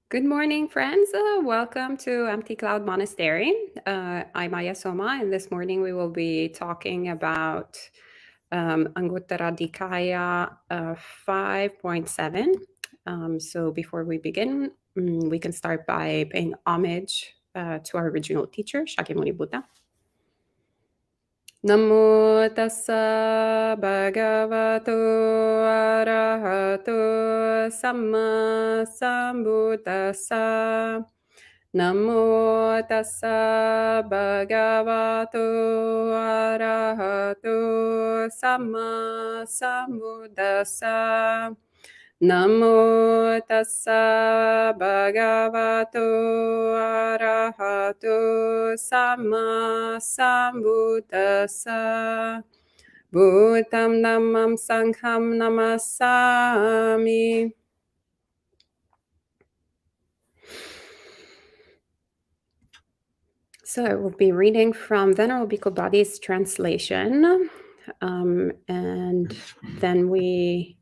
Good morning, friends. Welcome to Empty Cloud Monastery. I'm Ayya Soma, and this morning we will be talking about Anguttara Nikaya 5.7. So before we begin, we can start by paying homage to our original teacher, Shakyamuni Buddha. Namo tassa bhagavato arahato samma sambuddhassa. Namo tassa bhagavato arahato samma sambuddhassa. Namo tassa bhagavato arahato samma sambuddhassa. Buddham dhammam sangham namasami. So I will be reading from Venerable Bhikkhu Bodhi's translation, and then we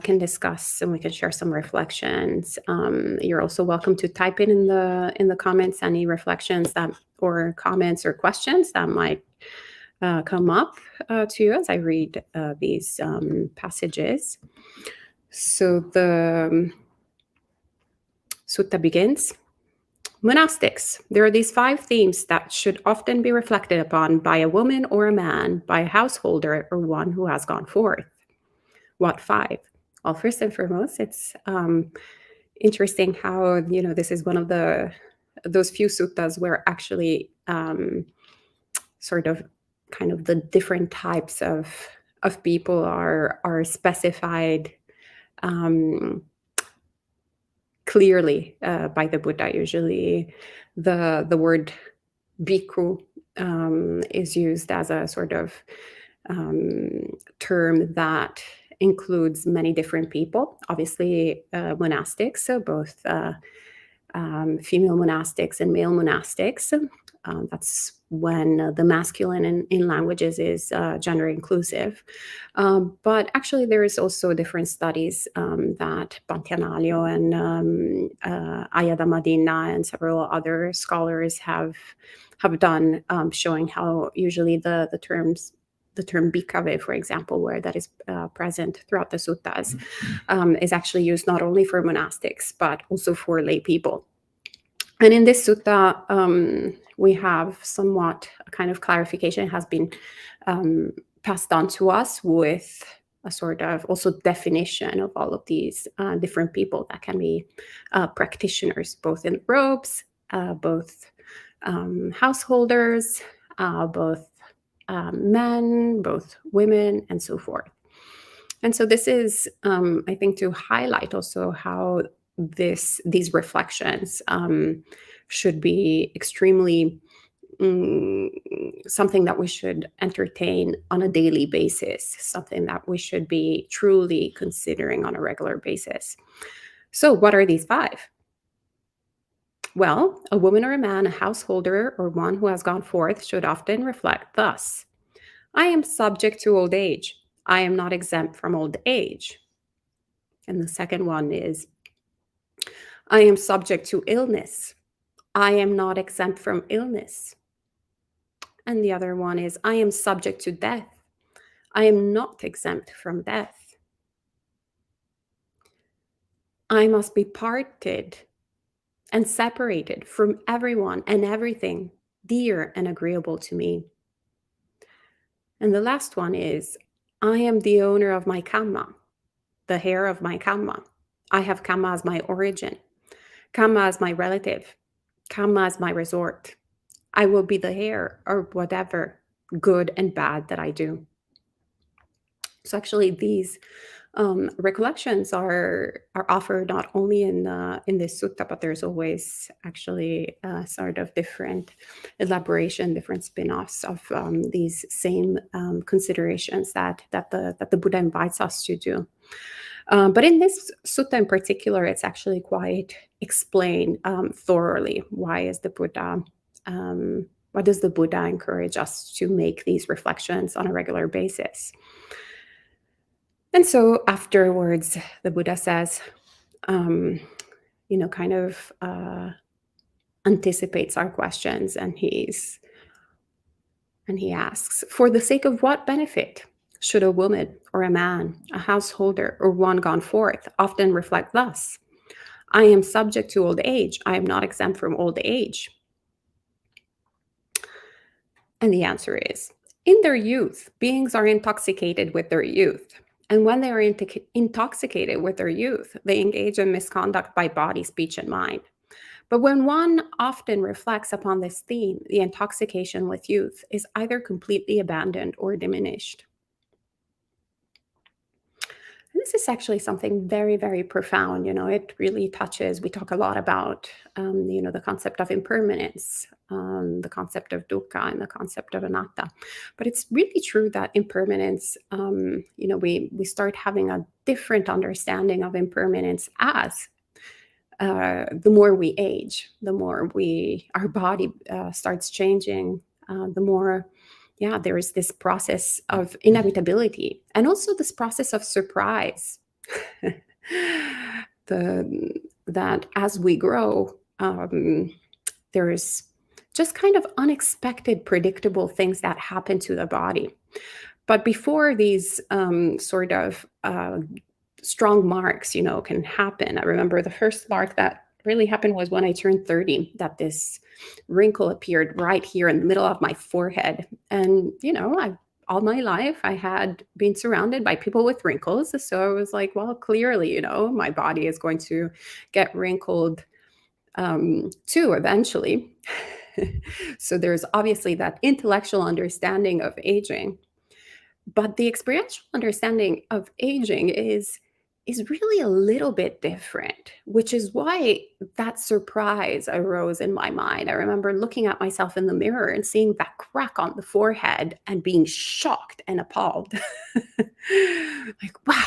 can discuss and we can share some reflections. You're also welcome to type in the comments any reflections that or comments or questions that might come up to you as I read these passages. So the sutta begins. Monastics. There are these 5 themes that should often be reflected upon by a woman or a man, by a householder or one who has gone forth. What 5? Well, first and foremost, it's interesting how, this is one of those few suttas where actually sort of kind of the different types of people are specified clearly by the Buddha. Usually the word bhikkhu is used as a sort of term that includes many different people. Obviously, monastics, so both female monastics and male monastics. That's when the masculine in languages is gender inclusive. But actually, there is also different studies that Pantianalio and Ayada Madina and several other scholars have done, showing how usually the term bhikkhave, for example, where that is present throughout the suttas, is actually used not only for monastics, but also for lay people. And in this sutta, we have somewhat a kind of clarification has been passed on to us with a sort of also definition of all of these different people that can be practitioners, both in robes, both householders, both men, both women, and so forth. And so this is, I think, to highlight also how these reflections should be extremely something that we should entertain on a daily basis, something that we should be truly considering on a regular basis. So what are these 5? Well, a woman or a man, a householder, or one who has gone forth should often reflect thus: I am subject to old age. I am not exempt from old age. And the second one is, I am subject to illness. I am not exempt from illness. And the other one is, I am subject to death. I am not exempt from death. I must be parted and separated from everyone and everything dear and agreeable to me. And the last one is, I am the owner of my kamma, the heir of my kamma. I have kamma as my origin, kamma as my relative, kamma as my resort. I will be the heir or whatever good and bad that I do. So actually, these recollections are offered not only in this sutta, but there's always actually sort of different elaboration, different spin-offs of these same considerations that the Buddha invites us to do. But in this sutta in particular, it's actually quite explained thoroughly. Why does the Buddha encourage us to make these reflections on a regular basis? And so afterwards, the Buddha says, kind of anticipates our questions, and he asks, for the sake of what benefit should a woman or a man, a householder or one gone forth, often reflect thus? I am subject to old age. I am not exempt from old age. And the answer is, in their youth, beings are intoxicated with their youth. And when they are intoxicated with their youth, they engage in misconduct by body, speech, and mind. But when one often reflects upon this theme, the intoxication with youth is either completely abandoned or diminished. And this is actually something very, very profound. It really touches, we talk a lot about, the concept of impermanence, the concept of dukkha, and the concept of anatta. But it's really true that impermanence, we start having a different understanding of impermanence as the more we age, the more our body starts changing, the more, there is this process of inevitability, and also this process of surprise. That as we grow, there's just kind of unexpected, predictable things that happen to the body. But before these sort of strong marks, can happen. I remember the first mark that really happened was when I turned 30, that this wrinkle appeared right here in the middle of my forehead. And, all my life I had been surrounded by people with wrinkles. So I was like, well, clearly, my body is going to get wrinkled too eventually. So there's obviously that intellectual understanding of aging. But the experiential understanding of aging is really a little bit different, which is why that surprise arose in my mind. I remember looking at myself in the mirror and seeing that crack on the forehead and being shocked and appalled. Like, wow,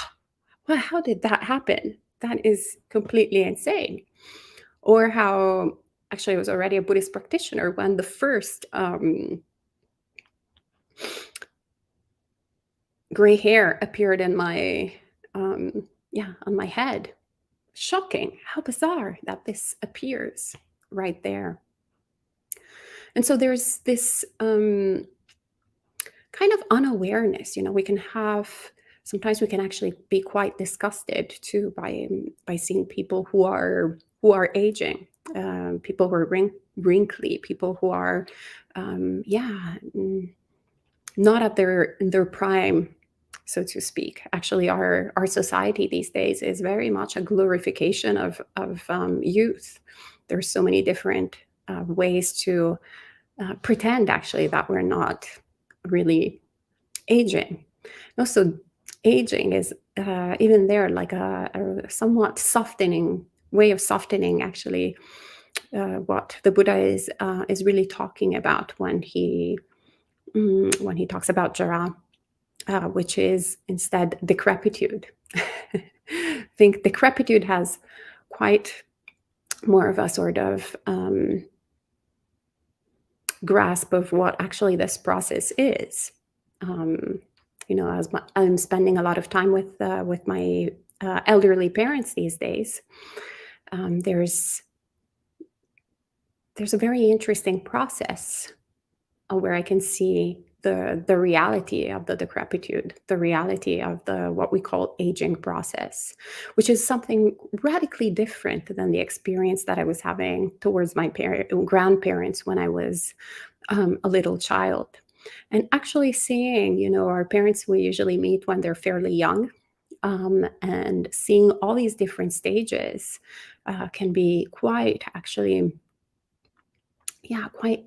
well, how did that happen? That is completely insane. Or how, actually, I was already a Buddhist practitioner when the first gray hair appeared in my on my head. Shocking, how bizarre that this appears right there. And so there's this kind of unawareness. We can have, sometimes we can actually be quite disgusted too by seeing people who are aging, people who are wrinkly, people who are not at their prime, so to speak. Actually, our society these days is very much a glorification of youth. There's so many different ways to pretend, actually, that we're not really aging. Also, aging is even there like a somewhat softening way of softening, actually, what the Buddha is really talking about when he talks about jara, which is instead decrepitude. I think decrepitude has quite more of a sort of grasp of what actually this process is. As I'm spending a lot of time with my elderly parents these days, there's a very interesting process where I can see the reality of the decrepitude, the reality of the what we call aging process, which is something radically different than the experience that I was having towards my grandparents when I was a little child. And actually seeing, our parents, we usually meet when they're fairly young, and seeing all these different stages can be quite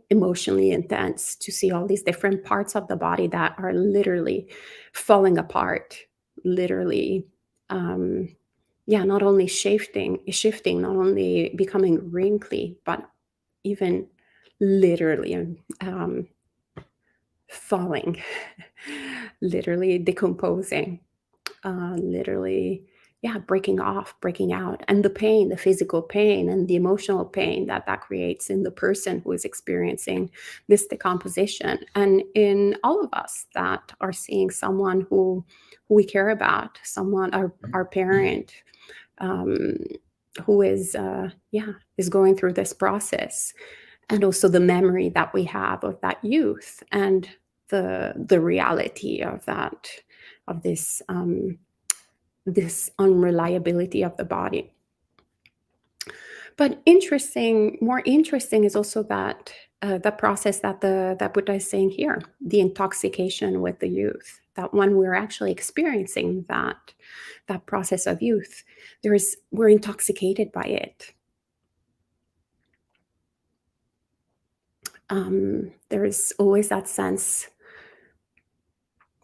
emotionally intense, to see all these different parts of the body that are literally falling apart, literally, not only shifting, not only becoming wrinkly, but even literally falling, literally decomposing, literally breaking off, breaking out. And the pain, the physical pain and the emotional pain that creates in the person who is experiencing this decomposition, and in all of us that are seeing someone who we care about, someone, our parent, who is is going through this process, and also the memory that we have of that youth, and the reality of that, of this unreliability of the body. But more interesting is also that the process that that Buddha is saying here, the intoxication with the youth. That when we're actually experiencing that process of youth, we're intoxicated by it. There is always that sense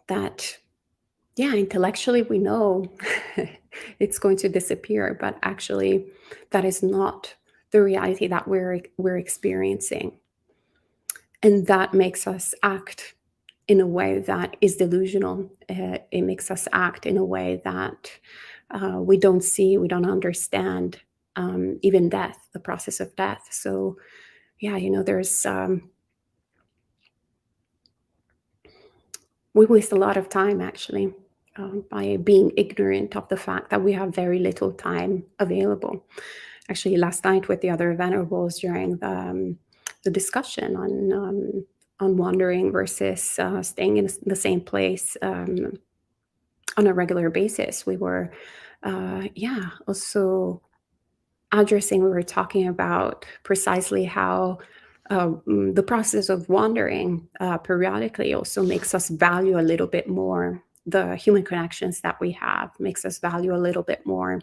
that, yeah, intellectually we know it's going to disappear, but actually that is not the reality that we're experiencing. And that makes us act in a way that is delusional. It makes us act in a way that we don't see, we don't understand, even death, the process of death. So, yeah, there's we waste a lot of time actually, by being ignorant of the fact that we have very little time available. Actually, last night with the other venerables during the discussion on wandering versus staying in the same place on a regular basis, we were also we were talking about precisely how the process of wandering periodically also makes us value a little bit more the human connections that we have, makes us value a little bit more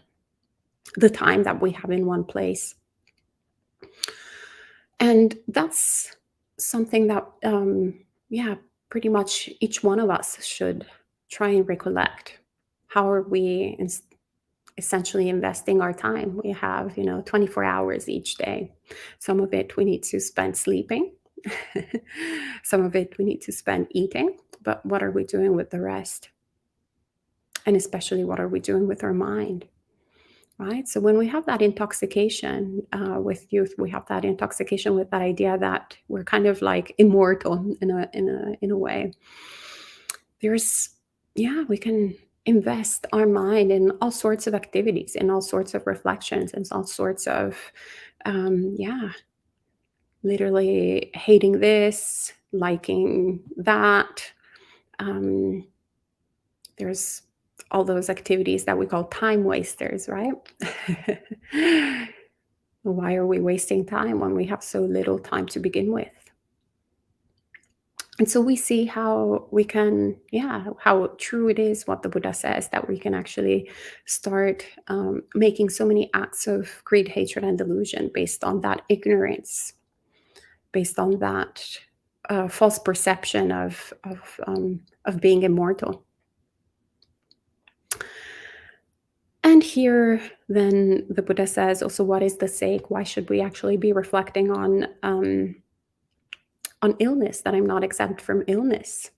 the time that we have in one place. And that's something that, pretty much each one of us should try and recollect. How are we essentially investing our time? We have, 24 hours each day. Some of it we need to spend sleeping. Some of it we need to spend eating. But what are we doing with the rest? And especially, what are we doing with our mind? Right? So when we have that intoxication with youth, we have that intoxication with that idea that we're kind of like immortal in a way. We can invest our mind in all sorts of activities, in all sorts of reflections, and all sorts of literally hating this, liking that. There's all those activities that we call time wasters, right? Why are we wasting time when we have so little time to begin with? And so we see how we can, how true it is what the Buddha says, that we can actually start making so many acts of greed, hatred, and delusion based on that ignorance, based on that false perception of being immortal. And here, then, the Buddha says also, what is the sake? Why should we actually be reflecting on illness, that I'm not exempt from illness?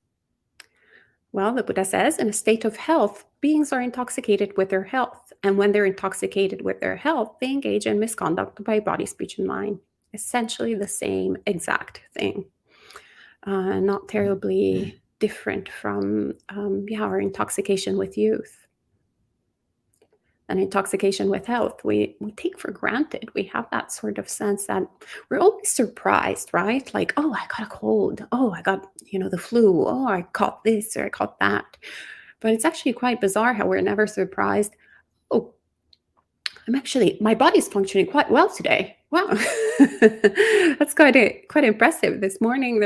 Well, the Buddha says, in a state of health, beings are intoxicated with their health. And when they're intoxicated with their health, they engage in misconduct by body, speech, and mind. Essentially the same exact thing. Not terribly different from our intoxication with youth. And intoxication with health, we take for granted. We have that sort of sense that we're always surprised, right? Like, oh, I got a cold. Oh, I got, the flu. Oh, I caught this or I caught that. But it's actually quite bizarre how we're never surprised. Oh, my body's functioning quite well today. Wow. That's quite impressive. This morning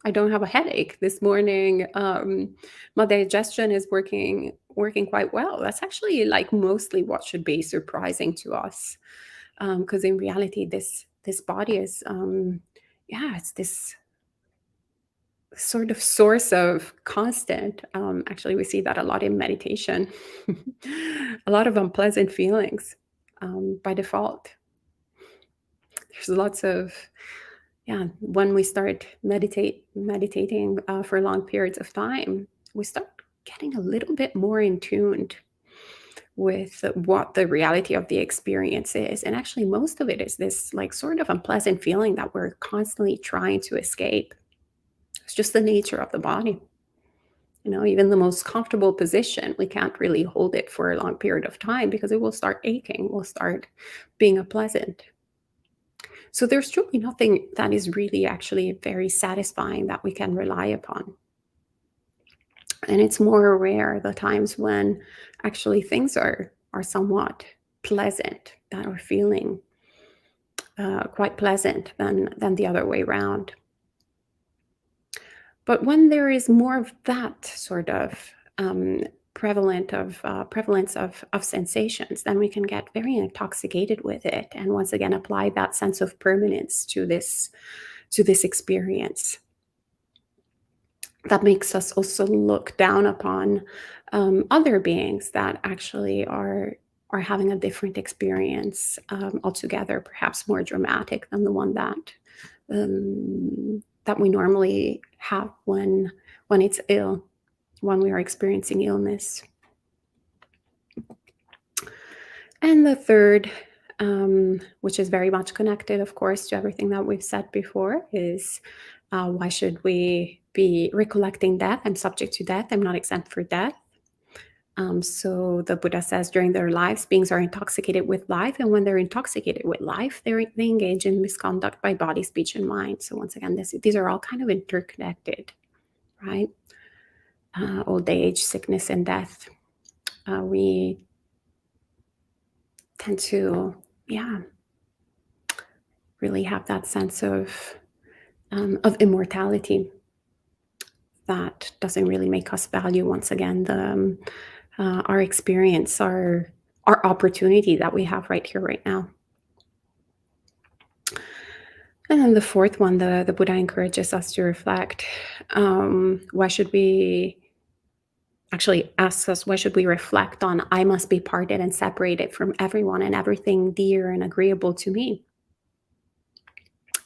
I don't have a headache. This morning, my digestion is working quite well. That's actually like mostly what should be surprising to us, because in reality, this body is, it's this sort of source of constant. Actually, we see that a lot in meditation. A lot of unpleasant feelings by default. There's lots of when we start meditating for long periods of time, we start getting a little bit more in tuned with what the reality of the experience is. And actually, most of it is this like sort of unpleasant feeling that we're constantly trying to escape. It's just the nature of the body. Even the most comfortable position, we can't really hold it for a long period of time because it will start aching, will start being unpleasant. So there's truly nothing that is really actually very satisfying that we can rely upon. And it's more rare the times when actually things are somewhat pleasant, that are feeling quite pleasant than the other way around. But when there is more of that sort of prevalence of sensations, then we can get very intoxicated with it, and once again apply that sense of permanence to this experience. That makes us also look down upon other beings that actually are having a different experience altogether, perhaps more dramatic than the one that we normally have when it's ill, when we are experiencing illness. And the third, which is very much connected, of course, to everything that we've said before, is why should we be recollecting death? I'm subject to death. I'm not exempt for death. So the Buddha says during their lives, beings are intoxicated with life. And when they're intoxicated with life, they engage in misconduct by body, speech, and mind. So once again, these are all kind of interconnected, right? Old age, sickness, and death. We tend to, really have that sense of immortality that doesn't really make us value, once again, our experience, our opportunity that we have right here, right now. And then the fourth one, the Buddha encourages us to reflect. Why should we actually asks us, why should we reflect on, I must be parted and separated from everyone and everything dear and agreeable to me?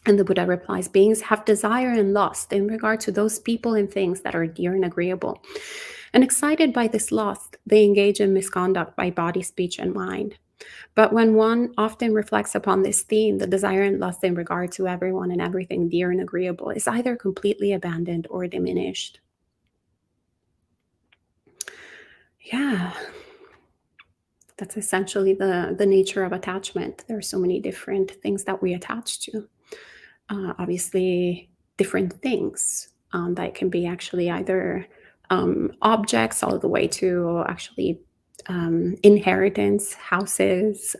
And the Buddha replies, beings have desire and lust in regard to those people and things that are dear and agreeable. And excited by this lust, they engage in misconduct by body, speech, and mind. But when one often reflects upon this theme, the desire and lust in regard to everyone and everything dear and agreeable is either completely abandoned or diminished. Yeah, that's essentially the nature of attachment. There are so many different things that we attach to. Obviously, different things that can be actually either objects all the way to actually inheritance, houses,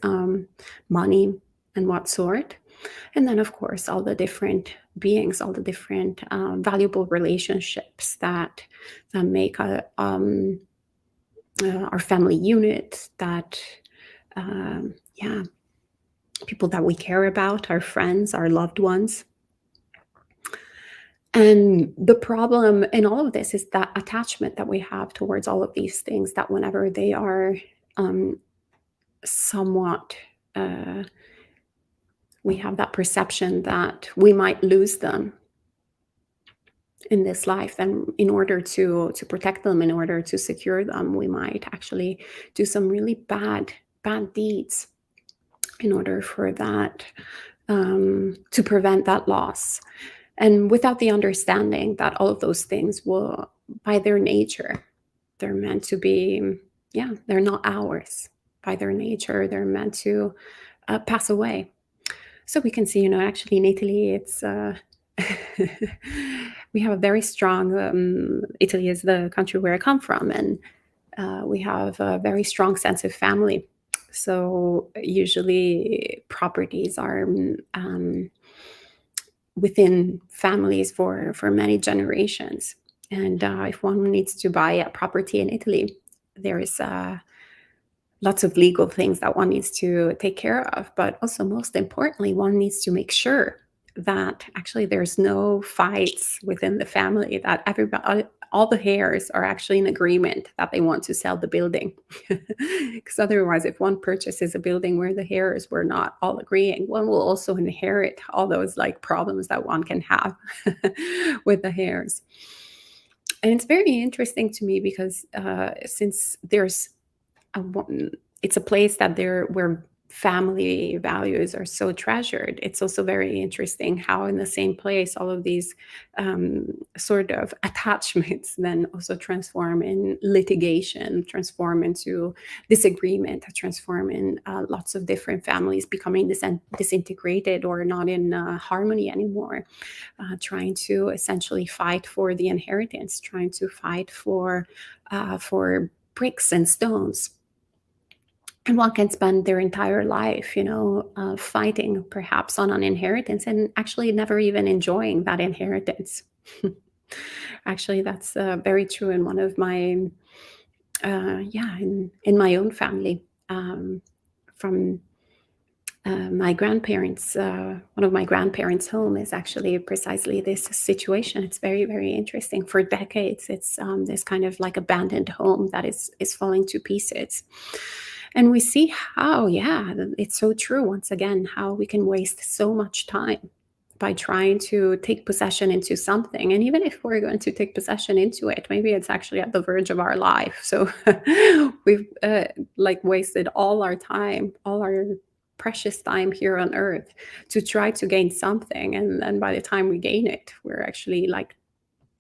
money, and what sort. And then, of course, all the different beings, all the different valuable relationships that make our family unit, that, people that we care about, our friends, our loved ones. And the problem in all of this is that attachment that we have towards all of these things, that whenever they are somewhat, we have that perception that we might lose them in this life, then in order to protect them, in order to secure them, we might actually do some really bad deeds in order for that, to prevent that loss. And without the understanding that all of those things will, by their nature, they're meant to be, they're not ours. By their nature, they're meant to pass away. So we can see, actually in Italy, it's we have a very strong, Italy is the country where I come from, and we have a very strong sense of family. So usually properties are within families for many generations. And if one needs to buy a property in Italy, there is lots of legal things that one needs to take care of. But also, most importantly, one needs to make sure that actually there's no fights within the family, that everybody, all the heirs are actually in agreement that they want to sell the building. Because otherwise, if one purchases a building where the heirs were not all agreeing, one will also inherit all those problems that one can have with the heirs. And it's very interesting to me because since there's it's a place that where family values are so treasured. It's also very interesting how in the same place all of these sort of attachments then also transform in litigation, transform into disagreement, transform in lots of different families becoming disintegrated or not in harmony anymore, trying to essentially fight for the inheritance, trying to fight for bricks and stones. And one can spend their entire life, fighting perhaps on an inheritance and actually never even enjoying that inheritance. Actually, that's very true in one of my, yeah, in my own family. From my grandparents, one of my grandparents' home is actually precisely this situation. It's very, very interesting. For decades, it's this kind of like abandoned home that is falling to pieces. And we see how, yeah, it's so true, once again, how we can waste so much time by trying to take possession into something. And even if we're going to take possession into it, maybe it's actually at the verge of our life. So we've like wasted all our time, all our precious time here on earth to try to gain something. And then by the time we gain it, we're actually like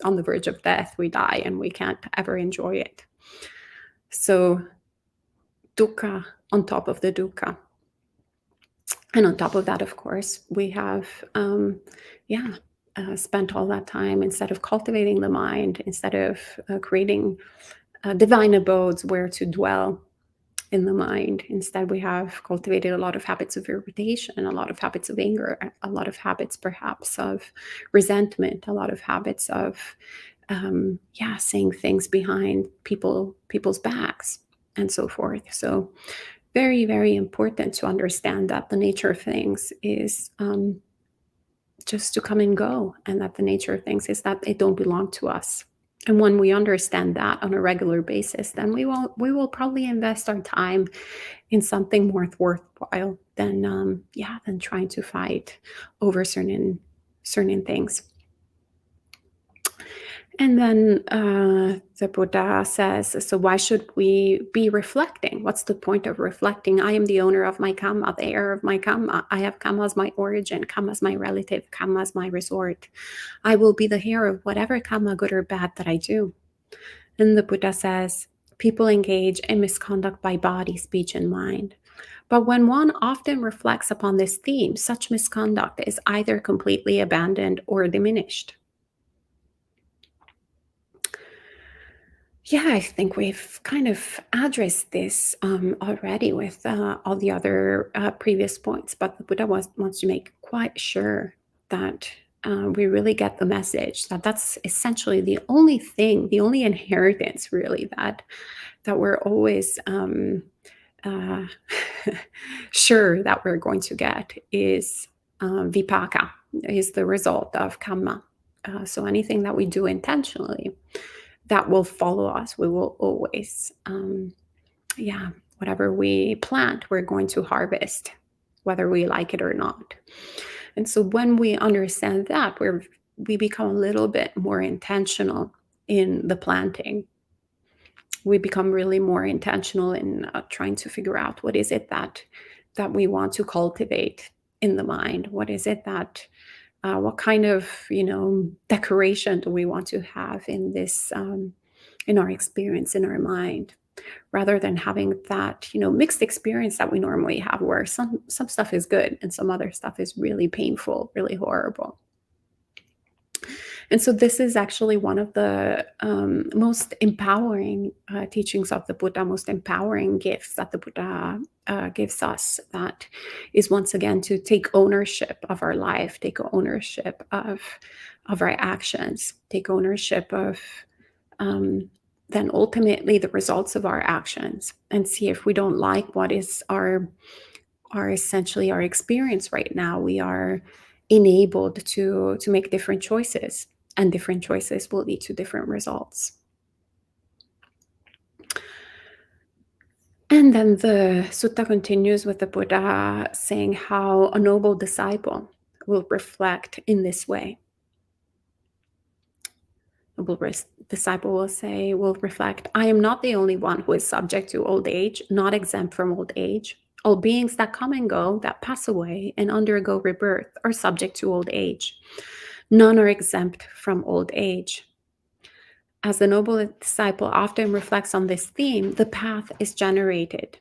on the verge of death. We die and we can't ever enjoy it. So dukkha on top of the dukkha. And on top of that, of course, we have, spent all that time instead of cultivating the mind, instead of creating divine abodes where to dwell in the mind. Instead, we have cultivated a lot of habits of irritation, a lot of habits of anger, a lot of habits perhaps of resentment, a lot of habits of, saying things behind people's backs and so forth. So very, very important to understand that the nature of things is just to come and go, and that the nature of things is that they don't belong to us. And when we understand that on a regular basis, then we will probably invest our time in something more worthwhile than trying to fight over certain things. And then the Buddha says, so why should we be reflecting? What's the point of reflecting? I am the owner of my karma, the heir of my karma. I have karma as my origin, karma as my relative, karma as my resort. I will be the heir of whatever karma, good or bad, that I do. And the Buddha says, people engage in misconduct by body, speech, and mind. But when one often reflects upon this theme, such misconduct is either completely abandoned or diminished. Yeah, I think we've kind of addressed this already with all the other previous points, but the Buddha wants to make quite sure that we really get the message that that's essentially the only thing, the only inheritance, really, that we're always uh, sure that we're going to get is vipaka, is the result of karma. So anything that we do intentionally, that will follow us. We will always, whatever we plant, we're going to harvest, whether we like it or not. And so when we understand that, we become a little bit more intentional in the planting. We become really more intentional in trying to figure out what is it that we want to cultivate in the mind. What is it that what kind of decoration do we want to have in this in our experience, in our mind, rather than having that mixed experience that we normally have, where some stuff is good and some other stuff is really painful, really horrible. And so this is actually one of the most empowering teachings of the Buddha, most empowering gifts that the Buddha gives us. That is, once again, to take ownership of our life, take ownership of our actions, take ownership of then ultimately the results of our actions, and see if we don't like what is our essentially our experience right now. We are enabled to make different choices, and different choices will lead to different results. And then the sutta continues with the Buddha saying how a noble disciple will reflect in this way. Noble disciple will reflect, I am not the only one who is subject to old age, not exempt from old age. All beings that come and go, that pass away and undergo rebirth, are subject to old age. None are exempt from old age. As the noble disciple often reflects on this theme, the path is generated.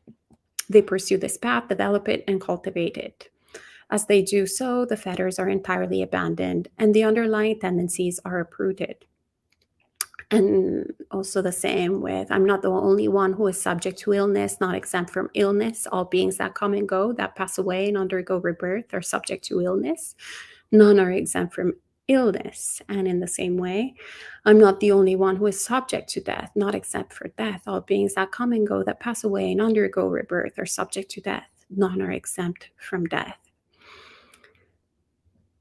They pursue this path, develop it, and cultivate it. As they do so, the fetters are entirely abandoned and the underlying tendencies are uprooted. And also the same with, I'm not the only one who is subject to illness, not exempt from illness. All beings that come and go, that pass away and undergo rebirth, are subject to illness. None are exempt from illness. And in the same way, I'm not the only one who is subject to death, not exempt from death. All beings that come and go, that pass away and undergo rebirth, are subject to death. None are exempt from death.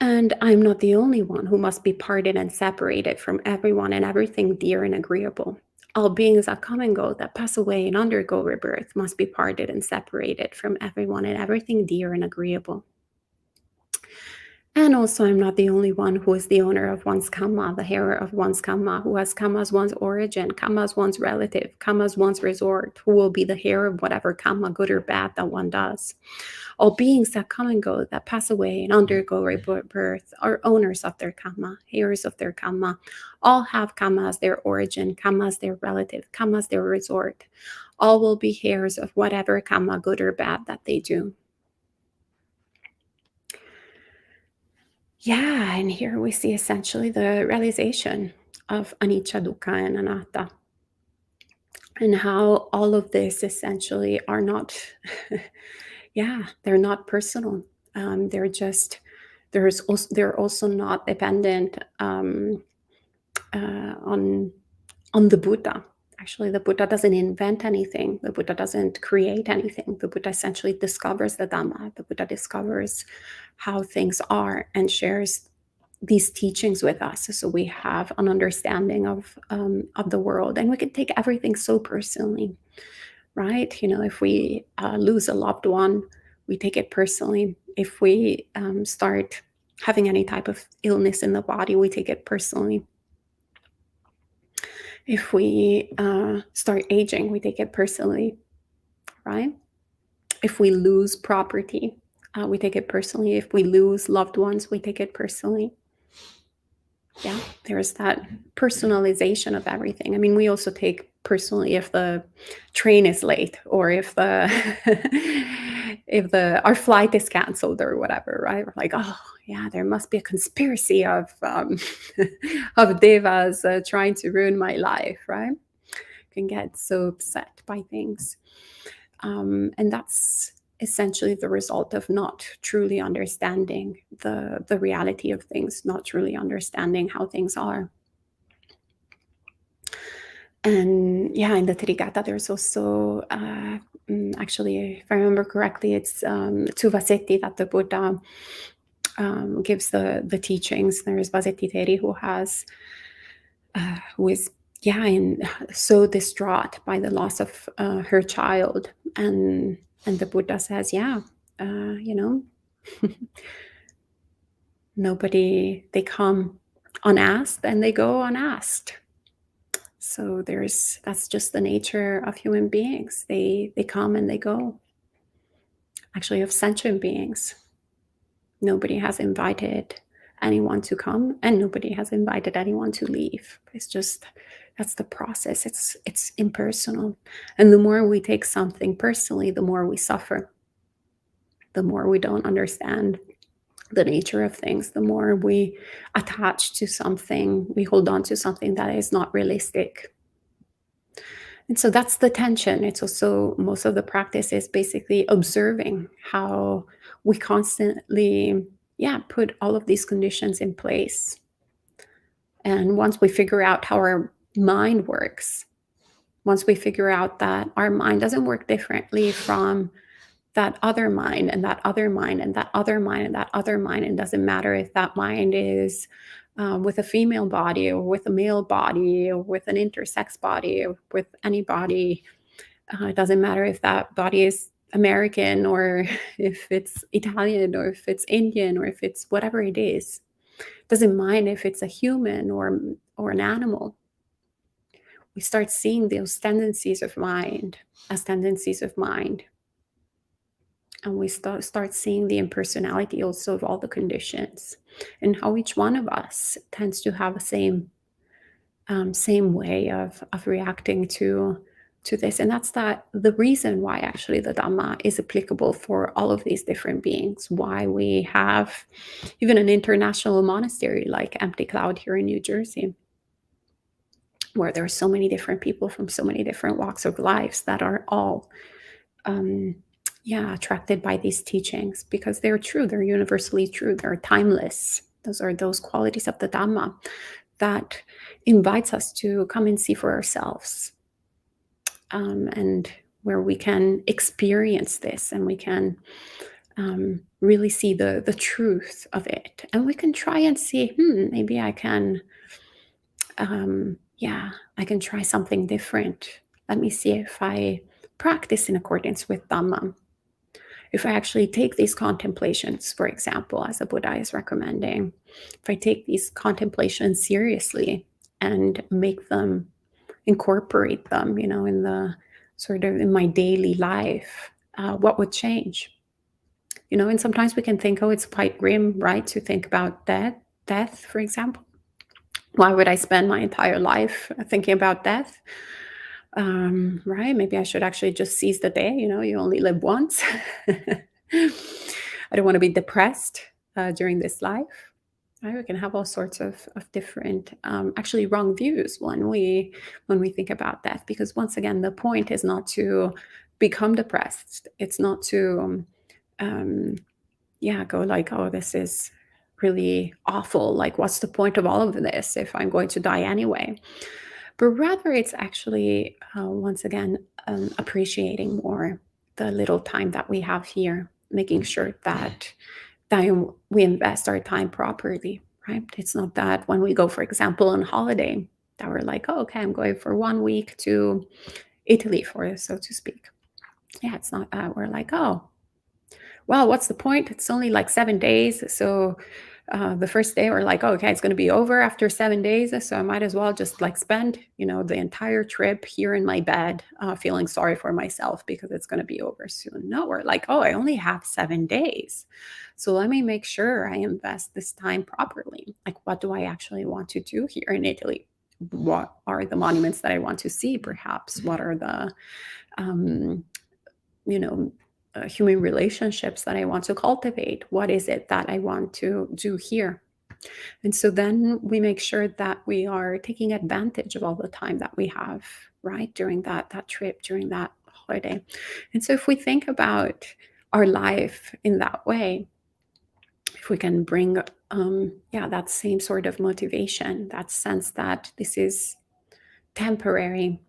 And I'm not the only one who must be parted and separated from everyone and everything dear and agreeable. All beings that come and go, that pass away and undergo rebirth, must be parted and separated from everyone and everything dear and agreeable. And also, I'm not the only one who is the owner of one's karma, the heir of one's karma, who has karma as one's origin, karma as one's relative, karma as one's resort, who will be the heir of whatever karma, good or bad, that one does. All beings that come and go, that pass away and undergo rebirth, are owners of their karma, heirs of their karma. All have karma as their origin, karma as their relative, karma as their resort. All will be heirs of whatever karma, good or bad, that they do. Yeah, and here we see essentially the realization of anicca, dukkha, and anatta, and how all of this essentially are not, yeah, they're not personal. They're just, they're also not dependent on the Buddha. Actually, the Buddha doesn't invent anything. The Buddha doesn't create anything. The Buddha essentially discovers the Dhamma. The Buddha discovers how things are and shares these teachings with us, so we have an understanding of the world, and we can take everything so personally, right? You know, if we lose a loved one, we take it personally. If we start having any type of illness in the body, we take it personally. If we start aging, we take it personally, right? If we lose property, we take it personally. If we lose loved ones, we take it personally. Yeah, there's that personalization of everything. I mean, we also take personally if the train is late, or if the if the our flight is canceled or whatever, right? We're like, oh yeah, there must be a conspiracy of of devas trying to ruin my life, right? Can get so upset by things, and that's essentially the result of not truly understanding the reality of things, not truly understanding how things are. And yeah, in the Trigatha, there's also actually, if I remember correctly, it's to Vasetti that the Buddha gives the teachings. There's Vasetti Teri who is so distraught by the loss of her child, and the Buddha says, yeah, you know, nobody, they come unasked and they go unasked. So that's just the nature of human beings. They come and they go. Actually, of sentient beings, nobody has invited anyone to come, and nobody has invited anyone to leave. It's just, that's the process. It's impersonal, and the more we take something personally, the more we suffer. The more we don't understand the nature of things, the more we attach to something, we hold on to something that is not realistic. And so that's the tension. It's also, most of the practice is basically observing how we constantly, put all of these conditions in place. And once we figure out how our mind works, once we figure out that our mind doesn't work differently from that other mind and that other mind and that other mind and that other mind, it doesn't matter if that mind is with a female body or with a male body or with an intersex body or with any body. It doesn't matter if that body is American or if it's Italian or if it's Indian or if it's whatever it is. It doesn't mind if it's a human or an animal. We start seeing those tendencies of mind as tendencies of mind. and we start seeing the impersonality also of all the conditions, and how each one of us tends to have the same way of reacting to this. And that's that the reason why actually the Dhamma is applicable for all of these different beings, why we have even an international monastery like Empty Cloud here in New Jersey, where there are so many different people from so many different walks of lives that are all um, attracted by these teachings, because they're true, they're universally true, they're timeless. Those are those qualities of the Dhamma that invites us to come and see for ourselves, and where we can experience this, and we can really see the truth of it, and we can try and see, maybe I can, I can try something different. Let me see if I practice in accordance with Dhamma. If I actually take these contemplations, for example, as the Buddha is recommending, if I take these contemplations seriously and make them, incorporate them, in the sort of in my daily life, what would change? And sometimes we can think, oh, it's quite grim, right, to think about death, for example. Why would I spend my entire life thinking about death? Right? Maybe I should actually just seize the day. You only live once. I don't want to be depressed during this life. Right? We can have all sorts of different, actually wrong views when we think about death. Because once again, the point is not to become depressed. It's not to, go like, oh, this is really awful. Like, what's the point of all of this if I'm going to die anyway? But rather, it's actually, once again, appreciating more the little time that we have here, making sure that we invest our time properly, right? It's not that when we go, for example, on holiday, that we're like, oh, okay, I'm going for 1 week to Italy, for so to speak. Yeah, it's not that. We're like, oh, well, what's the point? It's only like 7 days. So the first day we're like, oh, okay, it's going to be over after 7 days. So I might as well just like spend, the entire trip here in my bed, feeling sorry for myself because it's going to be over soon. No, we're like, oh, I only have 7 days. So let me make sure I invest this time properly. Like, what do I actually want to do here in Italy? What are the monuments that I want to see, perhaps? What are the, you know, human relationships that I want to cultivate? What is it that I want to do here? And so then we make sure that we are taking advantage of all the time that we have, right, during that trip, during that holiday. And so if we think about our life in that way, if we can bring, that same sort of motivation, that sense that this is temporary,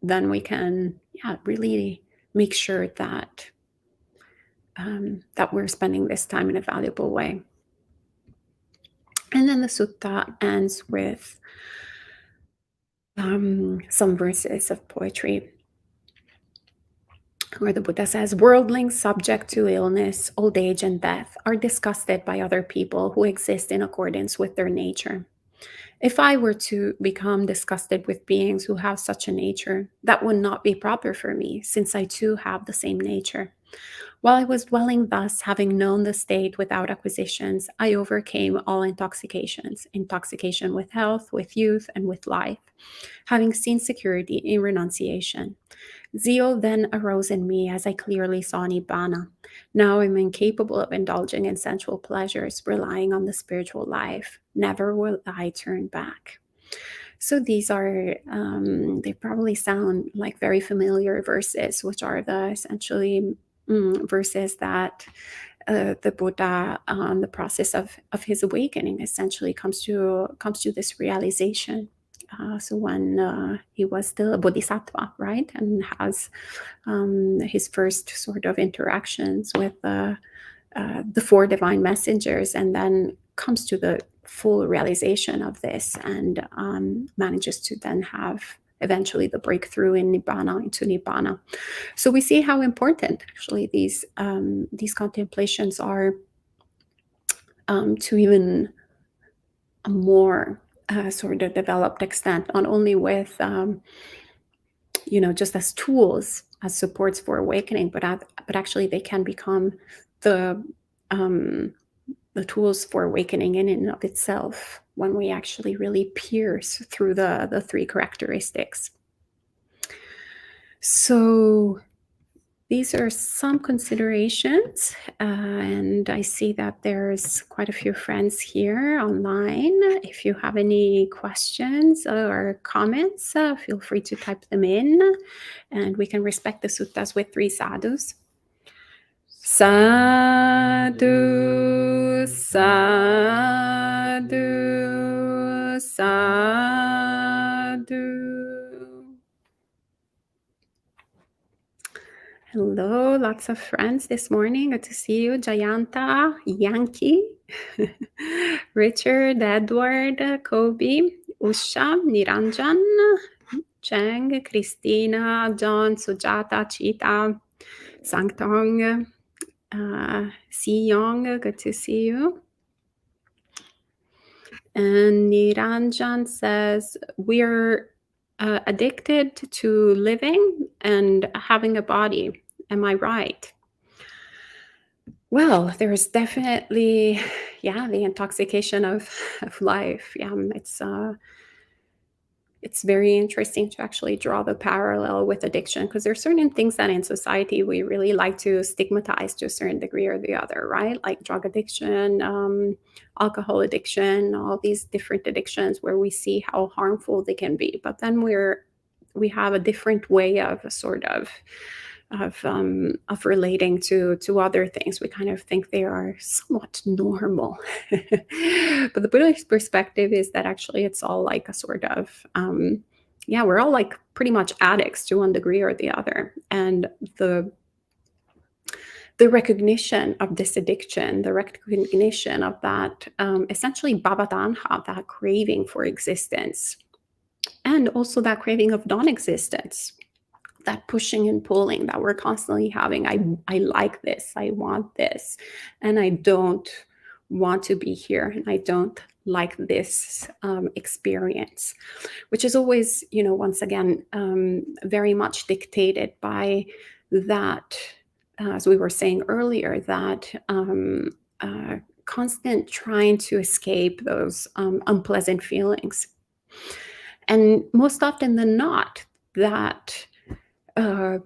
then we can, really make sure that that we're spending this time in a valuable way. And then the sutta ends with some verses of poetry where the Buddha says, worldlings subject to illness, old age, and death are disgusted by other people who exist in accordance with their nature. If I were to become disgusted with beings who have such a nature, that would not be proper for me, since I too have the same nature. While I was dwelling thus, having known the state without acquisitions, I overcame all intoxications, intoxication with health, with youth, and with life, having seen security in renunciation. Zeal then arose in me as I clearly saw Nibbana. Now I'm incapable of indulging in sensual pleasures, relying on the spiritual life. Never will I turn back. So these are, they probably sound like very familiar verses, which are the essentially verses that the Buddha, the process of his awakening, essentially comes to this realization. So when he was still a bodhisattva, right, and has his first sort of interactions with the 4 divine messengers, and then comes to the full realization of this, and manages to then have eventually the breakthrough into Nibbana. So we see how important actually these contemplations are, to even a more sort of developed extent, not only with just as tools as supports for awakening, but actually they can become the um, the tools for awakening in and of itself when we actually really pierce through the three characteristics. So these are some considerations, and I see that there's quite a few friends here online. If you have any questions or comments, feel free to type them in, and we can respect the suttas with 3 sadhus. Sadhu, sadhu, sadhu. Hello, lots of friends this morning. Good to see you. Jayanta, Yankee, Richard, Edward, Kobe, Usha, Niranjan, Cheng, Christina, John, Sujata, Cheetah, Sangtong, Si Young, good to see you. And Niranjan says, we're addicted to living and having a body. Am I right? Well, there's definitely, the intoxication of life. It's very interesting to actually draw the parallel with addiction, because there are certain things that in society we really like to stigmatize to a certain degree or the other, right? Like drug addiction, alcohol addiction, all these different addictions where we see how harmful they can be. But then we have a different way of relating to other things. We kind of think they are somewhat normal. But the Buddhist perspective is that actually it's all like a sort of, we're all like pretty much addicts to one degree or the other. And the recognition of this addiction, the recognition of that, essentially bhavatanha, that craving for existence, and also that craving of non-existence, that pushing and pulling that we're constantly having. I like this, I want this, and I don't want to be here, and I don't like this experience, which is always, once again, very much dictated by that, as we were saying earlier, that constant trying to escape those unpleasant feelings. And most often than not, that that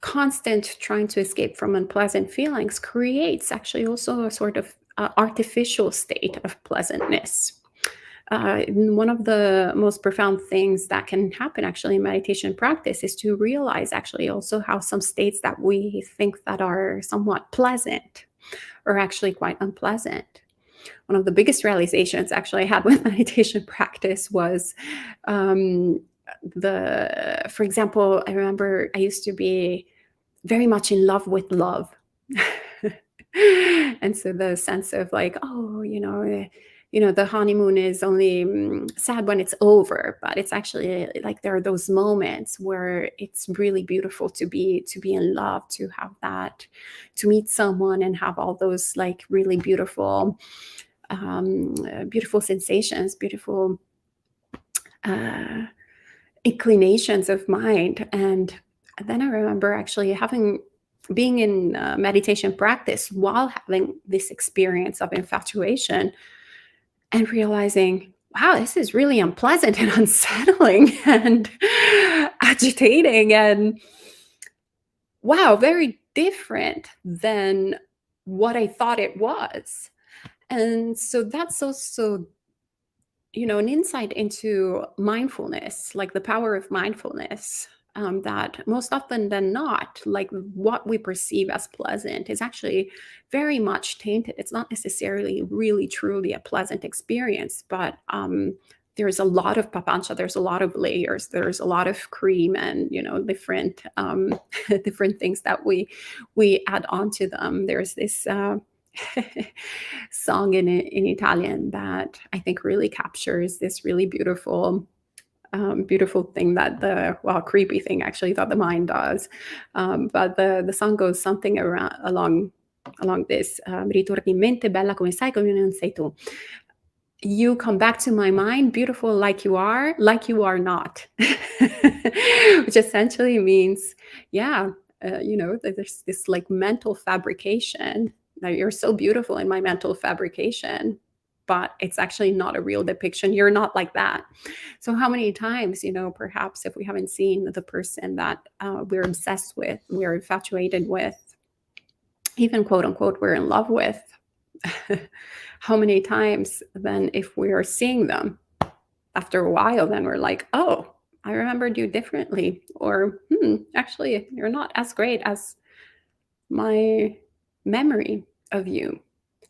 constant trying to escape from unpleasant feelings creates actually also a sort of artificial state of pleasantness. One of the most profound things that can happen actually in meditation practice is to realize actually also how some states that we think that are somewhat pleasant are actually quite unpleasant. One of the biggest realizations actually I had with meditation practice was for example, I remember I used to be very much in love with love. And so the sense of like, the honeymoon is only sad when it's over, but it's actually like there are those moments where it's really beautiful to be in love, to have that, to meet someone and have all those like really beautiful sensations, beautiful inclinations of mind. And then I remember actually being in meditation practice while having this experience of infatuation and realizing, wow, this is really unpleasant and unsettling and agitating, and wow, very different than what I thought it was. And so that's also, an insight into mindfulness, like the power of mindfulness, that most often than not, like what we perceive as pleasant is actually very much tainted. It's not necessarily really truly a pleasant experience, but there's a lot of papancha, there's a lot of layers, there's a lot of cream and, different different things that we add on to them. There's this song in Italian that I think really captures this really beautiful thing that creepy thing actually that the mind does. But the song goes something along this, ritorni in mente bella come sai come non sei tu. you come back to my mind, beautiful like you are not. Which essentially means, yeah, that there's this like mental fabrication that you're so beautiful in my mental fabrication, but it's actually not a real depiction. You're not like that. So, how many times, perhaps if we haven't seen the person that we're obsessed with, we're infatuated with, even quote unquote, we're in love with, how many times then, if we are seeing them after a while, then we're like, oh, I remembered you differently, or actually you're not as great as my memory of you.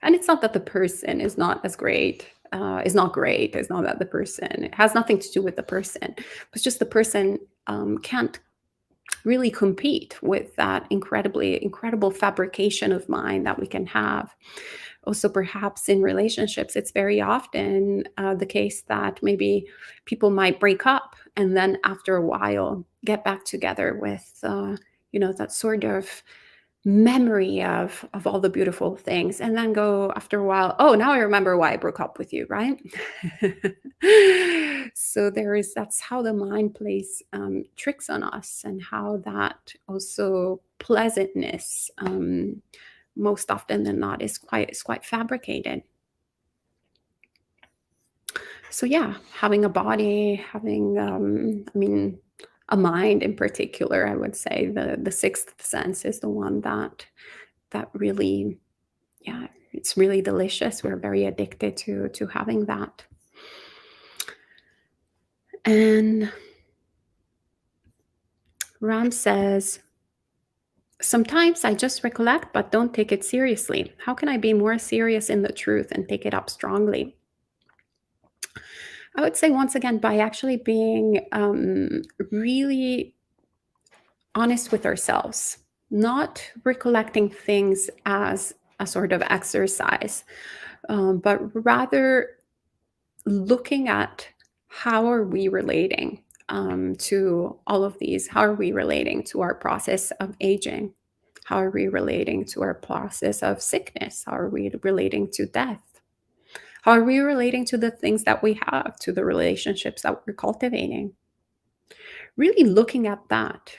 And it's not that the person is not as great, is not great. It's not that the person, it has nothing to do with the person, but just the person can't really compete with that incredible fabrication of mind that we can have. Also, perhaps in relationships, it's very often the case that maybe people might break up and then after a while get back together with, that sort of memory of all the beautiful things, and then go after a while, oh, now I remember why I broke up with you, right? So that's how the mind plays tricks on us, and how that also pleasantness, most often than not, is quite fabricated. So yeah, having a body, having a mind in particular, I would say the sixth sense is the one that really, yeah, it's really delicious. We're very addicted to having that. And Ram says, sometimes I just recollect but don't take it seriously. How can I be more serious in the truth and take it up strongly? I would say, once again, by actually being really honest with ourselves, not recollecting things as a sort of exercise, but rather looking at how are we relating to all of these? How are we relating to our process of aging? How are we relating to our process of sickness? How are we relating to death? How are we relating to the things that we have, to the relationships that we're cultivating? Really looking at that,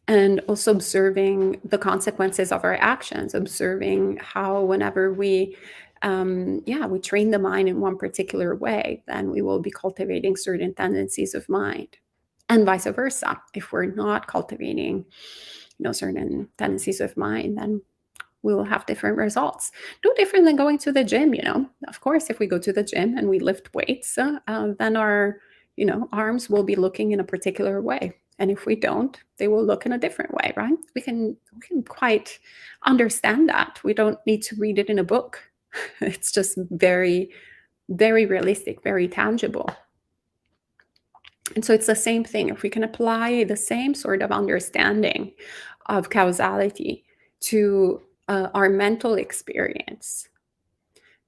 and also observing the consequences of our actions, observing how whenever we train the mind in one particular way, then we will be cultivating certain tendencies of mind, and vice versa. If we're not cultivating certain tendencies of mind, then we will have different results. No different than going to the gym. Of course, if we go to the gym and we lift weights, then our arms will be looking in a particular way, and if we don't, they will look in a different way, right? We can quite understand that. We don't need to read it in a book. It's just very, very realistic, very tangible. And so it's the same thing. If we can apply the same sort of understanding of causality to our mental experience,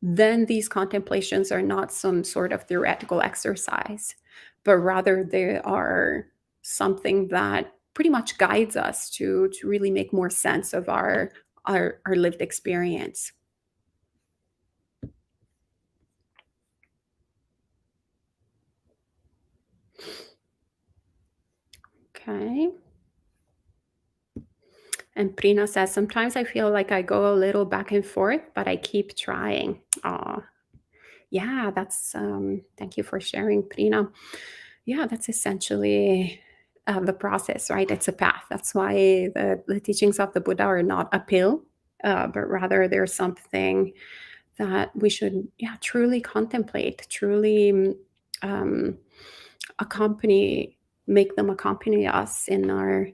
then these contemplations are not some sort of theoretical exercise, but rather they are something that pretty much guides us to really make more sense of our lived experience. Okay. And Prina says, sometimes I feel like I go a little back and forth, but I keep trying. Oh, yeah, thank you for sharing, Prina. Yeah, that's essentially the process, right? It's a path. That's why the teachings of the Buddha are not a pill, but rather they're something that we should, yeah, truly contemplate, truly um, accompany, make them accompany us in our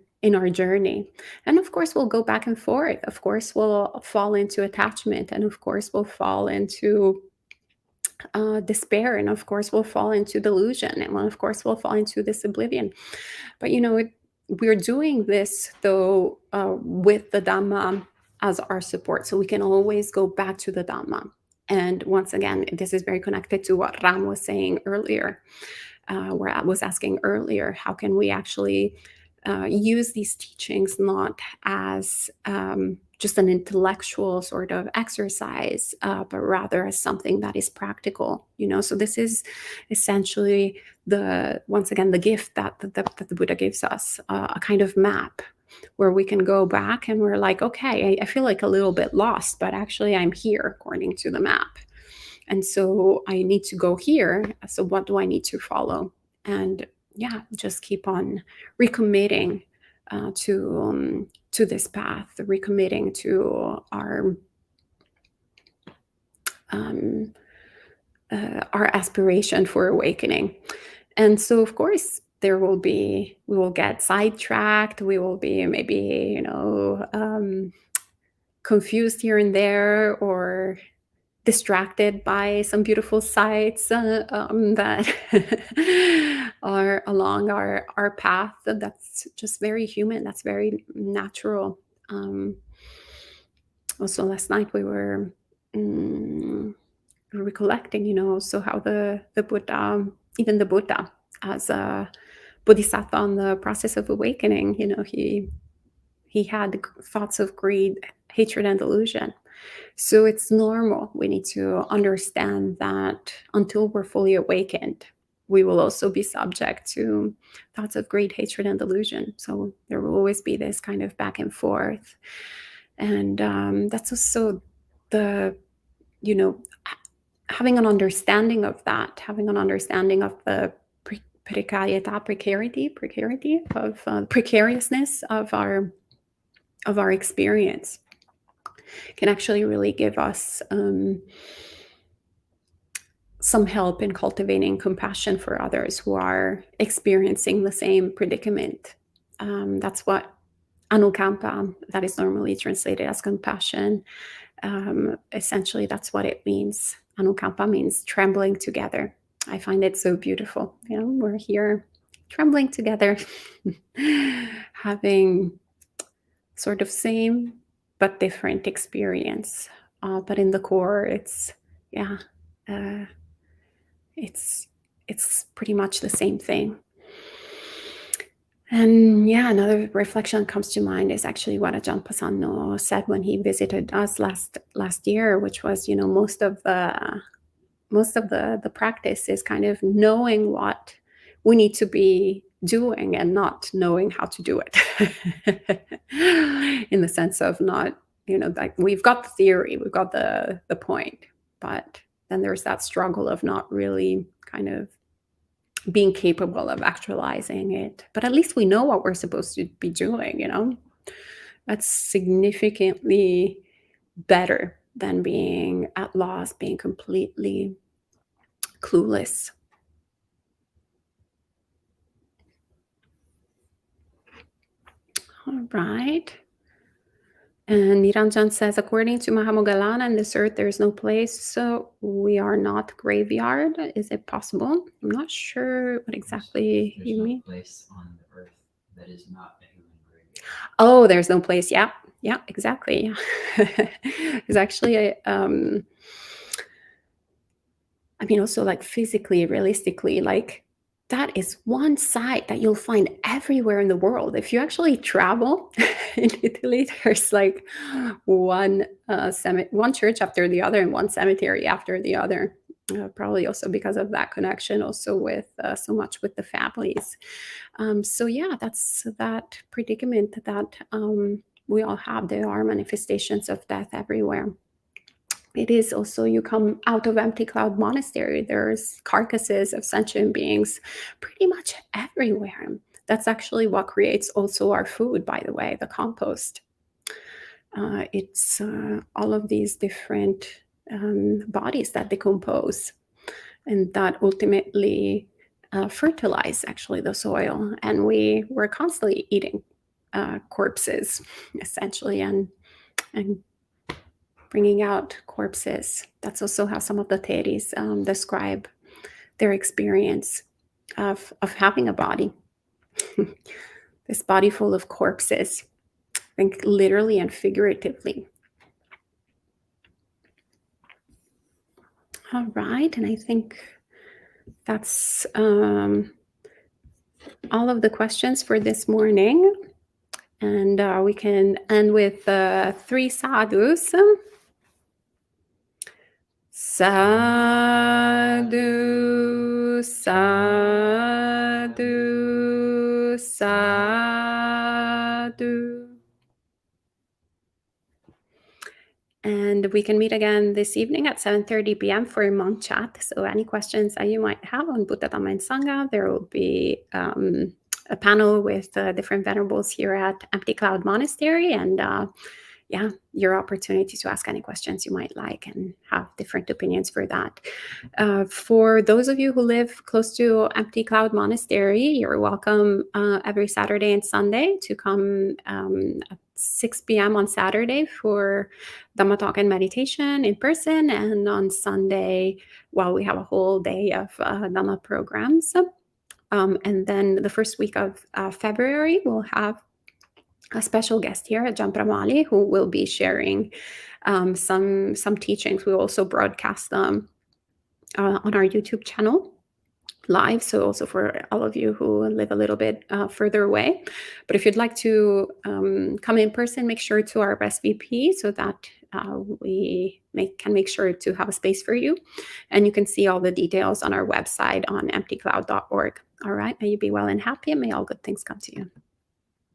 journey. And of course, we'll go back and forth. Of course, we'll fall into attachment, and of course, we'll fall into despair, and of course we'll fall into delusion, and of course we'll fall into this oblivion. But we're doing this though with the Dhamma as our support, so we can always go back to the Dhamma. And once again, this is very connected to what Ram was saying earlier, where I was asking earlier, how can we actually use these teachings not as just an intellectual sort of exercise, but rather as something that is practical. So this is essentially once again the gift that the Buddha gives us, a kind of map where we can go back and we're like, okay, I feel like a little bit lost, but actually I'm here according to the map. And so I need to go here. So what do I need to follow? And yeah, just keep on recommitting to this path, recommitting to um, our aspiration for awakening. And so, of course, we will get sidetracked. We will be maybe, confused here and there, or distracted by some beautiful sights that are along our path. That's just very human. That's very natural. Also, last night we were recollecting, so how the Buddha, even the Buddha, as a bodhisattva on the process of awakening, he had thoughts of greed, hatred, and delusion. So it's normal. We need to understand that until we're fully awakened, we will also be subject to thoughts of greed, hatred, and delusion. So there will always be this kind of back and forth. And that's also having an understanding of that, having an understanding of the precarity of precariousness of our experience, can actually really give us some help in cultivating compassion for others who are experiencing the same predicament. That's what anukampa, that is normally translated as compassion. Essentially, that's what it means. Anukampa means trembling together. I find it so beautiful. We're here trembling together, having sort of same but different experience. But in the core, it's pretty much the same thing. And another reflection comes to mind is actually what Ajahn Pasanno said when he visited us last year, which was, most of the practice is kind of knowing what we need to be doing and not knowing how to do it. In the sense of not, like we've got the theory, we've got the point, but then there's that struggle of not really kind of being capable of actualizing it. But at least we know what we're supposed to be doing, That's significantly better than being at loss, being completely clueless. All right. And Niranjan says, according to Mahamogalana and this earth, there is no place, so we are not graveyard. Is it possible? I'm not sure what exactly there's you no mean. Place on the earth that is not a human graveyard. Oh, there's no place. Yeah, exactly. There's actually also like physically, realistically, like that is one site that you'll find everywhere in the world. If you actually travel in Italy, there's like one church after the other and one cemetery after the other. Probably also because of that connection, also with so much with the families. So that's that predicament that we all have. There are manifestations of death everywhere. It is also, you come out of Empty Cloud Monastery, there's carcasses of sentient beings pretty much everywhere. That's actually what creates also our food, by the way, the compost. It's all of these different bodies that decompose and that ultimately fertilize actually the soil. And we're constantly eating corpses, essentially, and bringing out corpses. That's also how some of the Teris describe their experience of having a body. This body full of corpses, I think literally and figuratively. All right, and I think that's all of the questions for this morning. And we can end with 3 sadhus. Sadhu, sadhu, sadhu. And we can meet again this evening at 7:30 p.m. for a monk chat. So any questions that you might have on Buddha Dhamma and Sangha, there will be a panel with different venerables here at Empty Cloud Monastery. And your opportunity to ask any questions you might like and have different opinions for that. For those of you who live close to Empty Cloud Monastery, you're welcome every Saturday and Sunday to come at 6 p.m. on Saturday for Dhamma talk and meditation in person, and on Sunday, we have a whole day of Dhamma programs. And then the first week of February, we'll have a special guest here at Jampramali who will be sharing some teachings. We also broadcast them on our YouTube channel live, so also for all of you who live a little bit further away. But if you'd like to come in person, make sure to RSVP so that we can make sure to have a space for you. And you can see all the details on our website on emptycloud.org. All right, may you be well and happy, and may all good things come to you.